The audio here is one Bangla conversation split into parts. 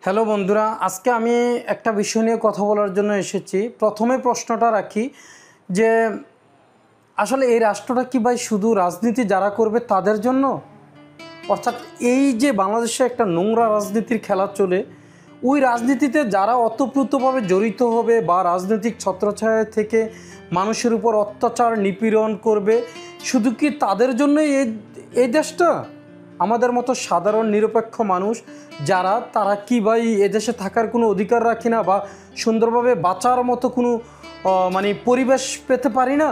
হ্যালো বন্ধুরা, আজকে আমি একটা বিষয় নিয়ে কথা বলার জন্য এসেছি। প্রথমে প্রশ্নটা রাখি যে আসলে এই রাষ্ট্রটা কি ভাই শুধু রাজনীতি যারা করবে তাদের জন্য? অর্থাৎ এই যে বাংলাদেশে একটা নোংরা রাজনীতির খেলা চলে, ওই রাজনীতিতে যারা অতপ্রুতভাবে জড়িত হবে বা রাজনৈতিক ছত্রছায়া থেকে মানুষের উপর অত্যাচার নিপীড়ন করবে, শুধু কি তাদের জন্যই এই দেশটা? আমাদের মতো সাধারণ নিরপেক্ষ মানুষ যারা, তারা কি ভাই এদেশে থাকার কোনো অধিকার রাখি না বা সুন্দরভাবে বাঁচার মতো কোনো পরিবেশ পেতে পারি না?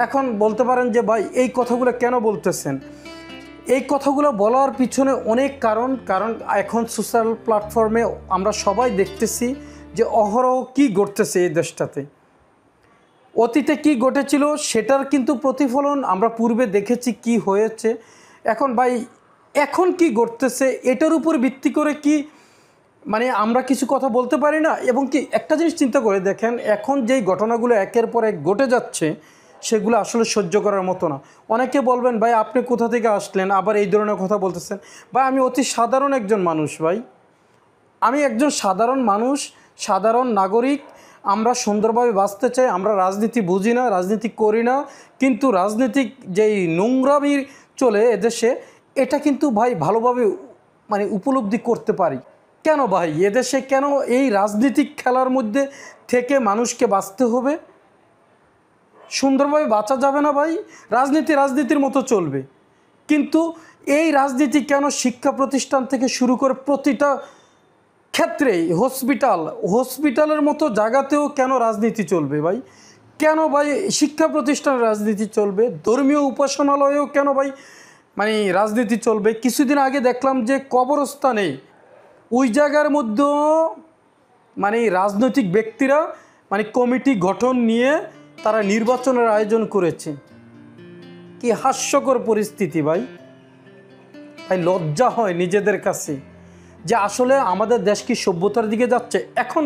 এখন বলতে পারেন যে ভাই এই কথাগুলো কেন বলতেছেন? এই কথাগুলো বলার পিছনে অনেক কারণ এখন সোশ্যাল প্ল্যাটফর্মে আমরা সবাই দেখতেছি যে অহরহ কী ঘটতেছে এই দেশটাতে। অতীতে কি ঘটেছিল সেটার কিন্তু প্রতিফলন আমরা পূর্বে দেখেছি কি হয়েছে। এখন ভাই এখন কি ঘটতেছে এটার উপর ভিত্তি করে কি আমরা কিছু কথা বলতে পারি না? এবং কি একটা জিনিস চিন্তা করে দেখেন, এখন যেই ঘটনাগুলো একের পর এক ঘটে যাচ্ছে সেগুলো আসলে সহ্য করার মতো না। অনেকে বলবেন ভাই আপনি কোথা থেকে আসলেন, আবার এই ধরনের কথা বলতেছেন। ভাই আমি অতি সাধারণ একজন মানুষ, ভাই আমি একজন সাধারণ মানুষ, সাধারণ নাগরিক। আমরা সুন্দরভাবে বাঁচতে চাই। আমরা রাজনীতি বুঝি না, রাজনীতি করি না, কিন্তু রাজনীতিক যেই নোংরামি চলে এদেশে, এটা কিন্তু ভাই ভালোভাবে উপলব্ধি করতে পারি। কেন ভাই এদেশে কেন এই রাজনীতিক খেলার মধ্যে থেকে মানুষকে বাঁচতে হবে? সুন্দরভাবে বাঁচা যাবে না ভাই? রাজনীতির মতো চলবে, কিন্তু এই রাজনীতি কেন শিক্ষা প্রতিষ্ঠান থেকে শুরু করে প্রতিটা ক্ষেত্রেই, হসপিটালের মতো জায়গাতেও কেন রাজনীতি চলবে ভাই? কেন ভাই শিক্ষা প্রতিষ্ঠানের রাজনীতি চলবে? ধর্মীয় উপাসনালয়েও কেন ভাই রাজনীতি চলবে? কিছুদিন আগে দেখলাম যে কবরস্থানে ওই জায়গার মধ্যেও রাজনৈতিক ব্যক্তিরা কমিটি গঠন নিয়ে তারা নির্বাচনের আয়োজন করেছে। কি হাস্যকর পরিস্থিতি ভাই! লজ্জা হয় নিজেদের কাছে যে আসলে আমাদের দেশ কি সভ্যতার দিকে যাচ্ছে? এখন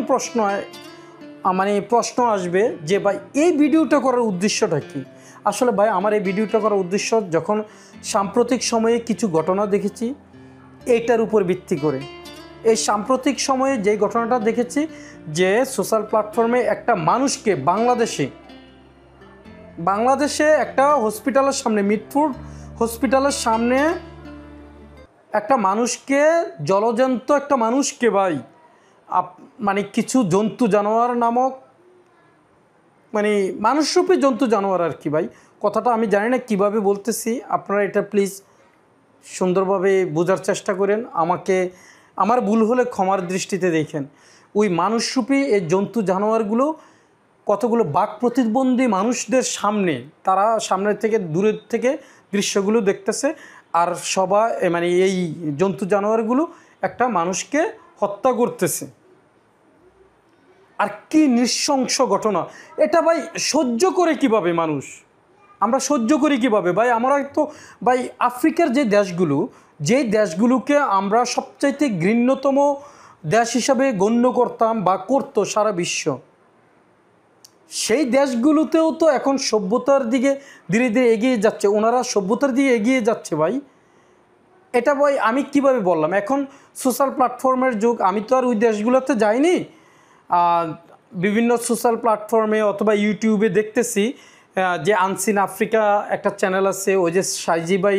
প্রশ্ন আসবে যে ভাই এই ভিডিওটা করার উদ্দেশ্যটা কি? আসলে ভাই আমার এই ভিডিওটা করার উদ্দেশ্য, যখন সাম্প্রতিক সময়ে কিছু ঘটনা দেখেছি এইটার উপর ভিত্তি করে। এই সাম্প্রতিক সময়ে যেই ঘটনাটা দেখেছি যে সোশ্যাল প্ল্যাটফর্মে একটা মানুষকে বাংলাদেশে একটা হসপিটালের সামনে, মিটফুড হসপিটালের সামনে একটা মানুষকে, জলজন্ত একটা মানুষকে ভাই কিছু জন্তু জানোয়ার নামক মানুষরূপী জন্তু জানোয়ার আর কি ভাই, কথাটা আমি জানি না কীভাবে বলতেছি, আপনারা এটা প্লিজ সুন্দরভাবে বোঝার চেষ্টা করেন। আমার ভুল হলে ক্ষমার দৃষ্টিতে দেখেন। ওই মানুষরূপী এই জন্তু জানোয়ারগুলো কতগুলো বাক প্রতিবন্ধী মানুষদের সামনে, তারা সামনের থেকে দূরের থেকে দৃশ্যগুলো দেখতেছে, আর সবাই এই জন্তু জানোয়ারগুলো একটা মানুষকে হত্যা করতেছে। আর কি নৃশংস ঘটনা এটা ভাই! সহ্য করে কিভাবে মানুষ? আমরা সহ্য করি কিভাবে ভাই? আমরা তো ভাই আফ্রিকার যেই দেশগুলোকে আমরা সবচাইতে ঘৃণ্যতম দেশ হিসাবে গণ্য করতাম বা করতো সারা বিশ্ব, সেই দেশগুলোতেও তো এখন সভ্যতার দিকে ধীরে ধীরে এগিয়ে যাচ্ছে। ওনারা সভ্যতার দিকে এগিয়ে যাচ্ছে ভাই। এটা ভাই আমি কিভাবে বললাম? এখন সোশ্যাল প্ল্যাটফর্মের যুগ। আমি তো আর ওই দেশগুলোতে যাইনি। বিভিন্ন সোশ্যাল প্ল্যাটফর্মে অথবা ইউটিউবে দেখতেছি যে আনসিন আফ্রিকা একটা চ্যানেল আছে, ওই যে সাইজি ভাই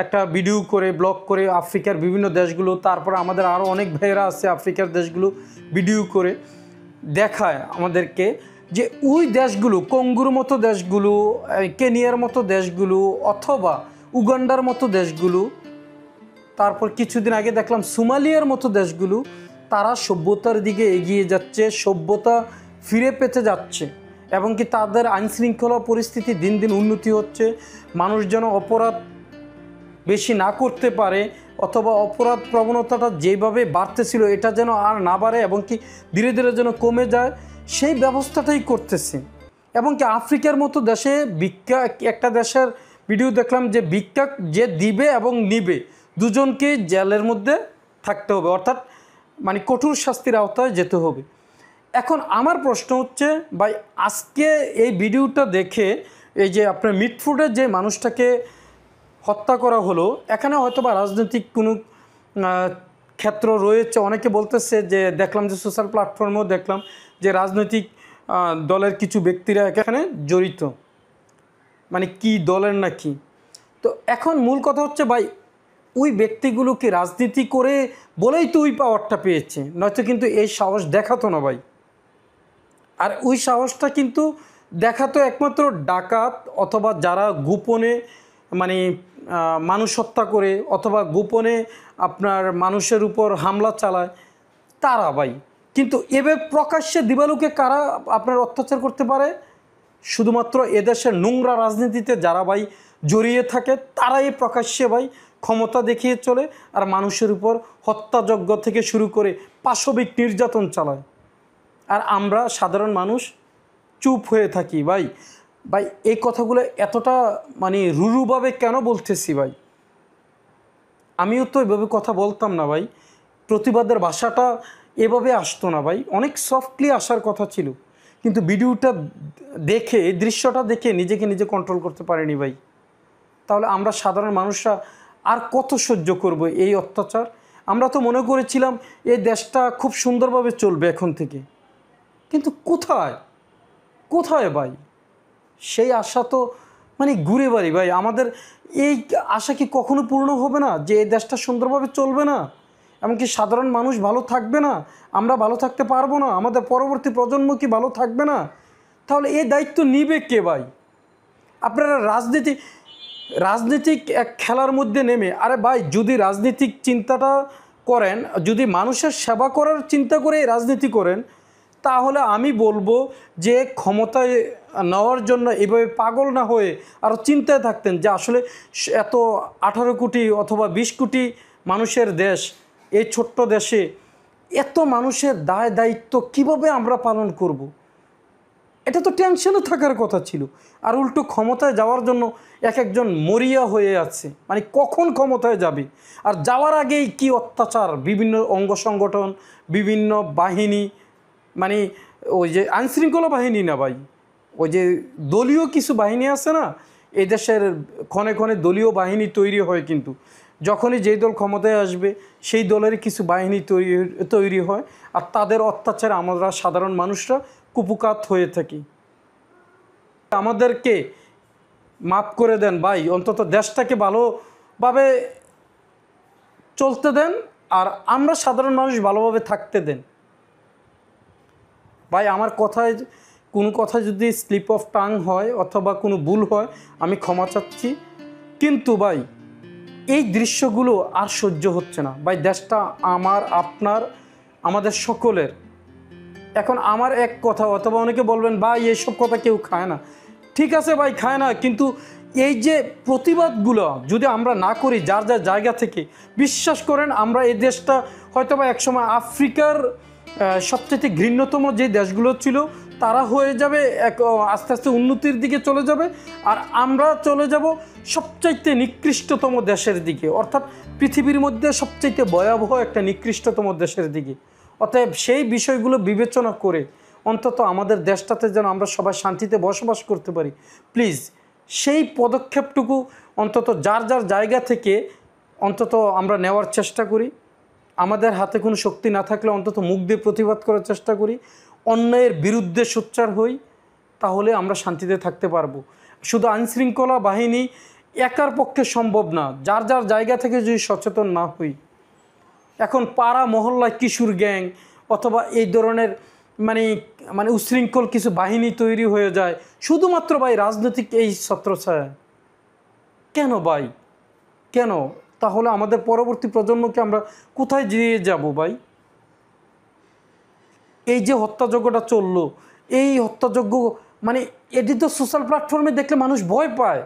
একটা ভিডিও করে, ব্লগ করে আফ্রিকার বিভিন্ন দেশগুলো, তারপর আমাদের আরও অনেক ভাইয়েরা আছে আফ্রিকার দেশগুলো ভিডিও করে দেখায় আমাদেরকে যে ওই দেশগুলো, কঙ্গোর মতো দেশগুলো, কেনিয়ার মতো দেশগুলো, অথবা উগান্ডার মতো দেশগুলো, তারপর কিছুদিন আগে দেখলাম সোমালিয়ার মতো দেশগুলো, তারা সভ্যতার দিকে এগিয়ে যাচ্ছে, সভ্যতা ফিরে পেতে যাচ্ছে, এবং কি তাদের আইনশৃঙ্খলা পরিস্থিতি দিন দিন উন্নতি হচ্ছে। মানুষ যেন অপরাধ বেশি না করতে পারে, অথবা অপরাধ প্রবণতাটা যেভাবে বাড়তেছিল এটা যেন আর না বাড়ে, এবং কি ধীরে ধীরে যেন কমে যায়, সেই ব্যবস্থাটাই করতেছে। এবং কি আফ্রিকার মতো দেশে একটা দেশের ভিডিও দেখলাম যে ভিক্ষা যে দিবে এবং নিবে দুজনকেই জেলের মধ্যে থাকতে হবে, অর্থাৎ কঠোর শাস্তির আওতায় যেতে হবে। এখন আমার প্রশ্ন হচ্ছে ভাই, আজকে এই ভিডিওটা দেখে এই যে আপনার মিটফুডের যে মানুষটাকে হত্যা করা হলো, এখানে হয়তো বা রাজনৈতিক কোনো ক্ষেত্র রয়েছে। অনেকে বলতেছে যে দেখলাম যে সোশ্যাল প্ল্যাটফর্মেও দেখলাম যে রাজনৈতিক দলের কিছু ব্যক্তিরা এখানে জড়িত, মানে কি দলের না কি। তো এখন মূল কথা হচ্ছে ভাই, ওই ব্যক্তিগুলো কি রাজনীতি করে বলেই তো ওই পাওয়ারটা পেয়েছে, নয়তো কিন্তু এই সাহস দেখাতো না ভাই। আর ওই সাহসটা কিন্তু দেখাতো একমাত্র ডাকাত অথবা যারা গোপনে মানে মানুষ হত্যা করে অথবা গোপনে আপনার মানুষের উপর হামলা চালায় তারা ভাই। কিন্তু এবার প্রকাশ্যে দিবালোকে কারা আপনার অত্যাচার করতে পারে? শুধুমাত্র এদেশের নোংরা রাজনীতিতে যারা ভাই জড়িয়ে থাকে তারাই প্রকাশ্যে ভাই ক্ষমতা দেখিয়ে চলে, আর মানুষের উপর হত্যাযজ্ঞ থেকে শুরু করে পাশবিক নির্যাতন চালায়। আর আমরা সাধারণ মানুষ চুপ হয়ে থাকি ভাই। ভাই এই কথাগুলো এতটা মানে রুরুভাবে কেন বলতেছি ভাই? আমিও তো এভাবে কথা বলতাম না ভাই, প্রতিবাদের ভাষাটা এভাবে আসতো না ভাই, অনেক সফটলি আসার কথা ছিল। কিন্তু ভিডিওটা দেখে, এই দৃশ্যটা দেখে নিজেকে নিজে কন্ট্রোল করতে পারিনি ভাই। তাহলে আমরা সাধারণ মানুষরা আর কত সহ্য করব এই অত্যাচার? আমরা তো মনে করেছিলাম এই দেশটা খুব সুন্দরভাবে চলবে এখন থেকে, কিন্তু কোথায় কোথায় ভাই? সেই আশা তো মানে ঘুরে বাড়ি ভাই। আমাদের এই আশা কি কখনো পূর্ণ হবে না যে এই দেশটা সুন্দরভাবে চলবে না, এমনকি সাধারণ মানুষ ভালো থাকবে না, আমরা ভালো থাকতে পারবো না, আমাদের পরবর্তী প্রজন্ম কি ভালো থাকবে না? তাহলে এই দায়িত্ব নিবে কে ভাই? আপনারা রাজনীতিক এক খেলার মধ্যে নেমে, আরে ভাই যদি রাজনীতিক চিন্তাটা করেন, যদি মানুষের সেবা করার চিন্তা করে রাজনীতি করেন, তাহলে আমি বলবো যে ক্ষমতায় নেওয়ার জন্য এভাবে পাগল না হয়ে আরও চিন্তায় থাকতেন যে আসলে এত 18 কোটি অথবা 20 কোটি মানুষের দেশ, এই ছোট্ট দেশে এত মানুষের দায় দায়িত্ব কিভাবে আমরা পালন করব। এটা তো টেনশনে থাকার কথা ছিল। আর উল্টো ক্ষমতায় যাওয়ার জন্য এক একজন মরিয়া হয়ে আছে, মানে কখন ক্ষমতায় যাবে। আর যাওয়ার আগেই কি অত্যাচার, বিভিন্ন অঙ্গ সংগঠন, বিভিন্ন বাহিনী, মানে ওই যে আইনশৃঙ্খলা বাহিনী না ভাই, ওই যে দলীয় কিছু বাহিনী আছে না, এই দেশের ক্ষণে ক্ষণে দলীয় বাহিনী তৈরি হয়, কিন্তু যখনই যেই দল ক্ষমতায় আসবে সেই দলের কিছু বাহিনী তৈরি হয়, আর তাদের অত্যাচারে আমরা সাধারণ মানুষরা কুপকাত হয়ে থাকি। আমাদেরকে মাফ করে দেন ভাই, অন্তত দেশটাকে ভালোভাবে চলতে দেন, আর আমরা সাধারণ মানুষ ভালোভাবে থাকতে দেন ভাই। আমার কথায় কোনো কথা যদি স্লিপ অফ টাং হয় অথবা কোনো ভুল হয়, আমি ক্ষমা চাচ্ছি। কিন্তু ভাই এই দৃশ্যগুলো আর সহ্য হচ্ছে না ভাই। দেশটা আমার, আপনার, আমাদের সকলের। এখন আমার এক কথা, অথবা অনেকে বলবেন ভাই এইসব কথা কেউ খায় না, ঠিক আছে ভাই খায় না, কিন্তু এই যে প্রতিবাদগুলো যদি আমরা না করি যার যার জায়গা থেকে, বিশ্বাস করেন আমরা এই দেশটা হয়তো বা একসময় আফ্রিকার সবচেয়ে ঘৃণ্যতম যে দেশগুলো ছিল তারা হয়ে যাবে আস্তে আস্তে উন্নতির দিকে চলে যাবে, আর আমরা চলে যাব সবচাইতে নিকৃষ্টতম দেশের দিকে, অর্থাৎ পৃথিবীর মধ্যে সবচাইতে ভয়াবহ একটা নিকৃষ্টতম দেশের দিকে। অতএব সেই বিষয়গুলো বিবেচনা করে অন্তত আমাদের দেশটাতে যেন আমরা সবাই শান্তিতে বসবাস করতে পারি, প্লিজ সেই পদক্ষেপটুকু অন্তত যার যার জায়গা থেকে অন্তত আমরা নেওয়ার চেষ্টা করি। আমাদের হাতে কোনো শক্তি না থাকলে অন্তত মুখ দিয়ে প্রতিবাদ করার চেষ্টা করি, অন্যায়ের বিরুদ্ধে সোচ্চার হই, তাহলে আমরা শান্তিতে থাকতে পারবো। শুধু আইনশৃঙ্খলা বাহিনী একার পক্ষে সম্ভব না, যার যার জায়গা থেকে যদি সচেতন না হই। এখন পাড়া মহল্লায় কিশোর গ্যাং অথবা এই ধরনের মানে উশৃঙ্খল কিছু বাহিনী তৈরি হয়ে যায় শুধুমাত্র ভাই রাজনৈতিক এই ছত্রছায়া। কেন ভাই, কেন? তাহলে আমাদের পরবর্তী প্রজন্মকে আমরা কোথায় দিয়ে যাব ভাই? এই যে হত্যাযজ্ঞটা চললো, এই হত্যাযজ্ঞ মানে এটি তো সোশ্যাল প্ল্যাটফর্মে দেখলে মানুষ ভয় পায়।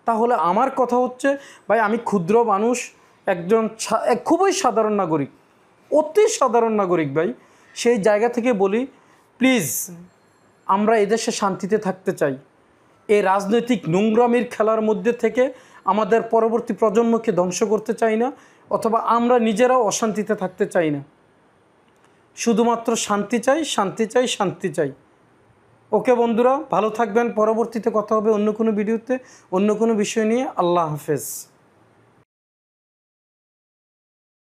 তাহলে আমার কথা হচ্ছে ভাই, আমি ক্ষুদ্র মানুষ, একজন খুবই সাধারণ নাগরিক, অতি সাধারণ নাগরিক ভাই, সেই জায়গা থেকে বলি প্লিজ আমরা এদেশে শান্তিতে থাকতে চাই। এই রাজনৈতিক নোংরামির খেলার মধ্যে থেকে আমাদের পরবর্তী প্রজন্মকে ধ্বংস করতে চাই না, অথবা আমরা নিজেরাও অশান্তিতে থাকতে চাই না। শুধুমাত্র শান্তি চাই, শান্তি চাই, শান্তি চাই। ওকে বন্ধুরা, ভালো থাকবেন। পরবর্তীতে কথা হবে অন্য কোনো ভিডিওতে, অন্য কোনো বিষয় নিয়ে। আল্লাহ হাফেজ।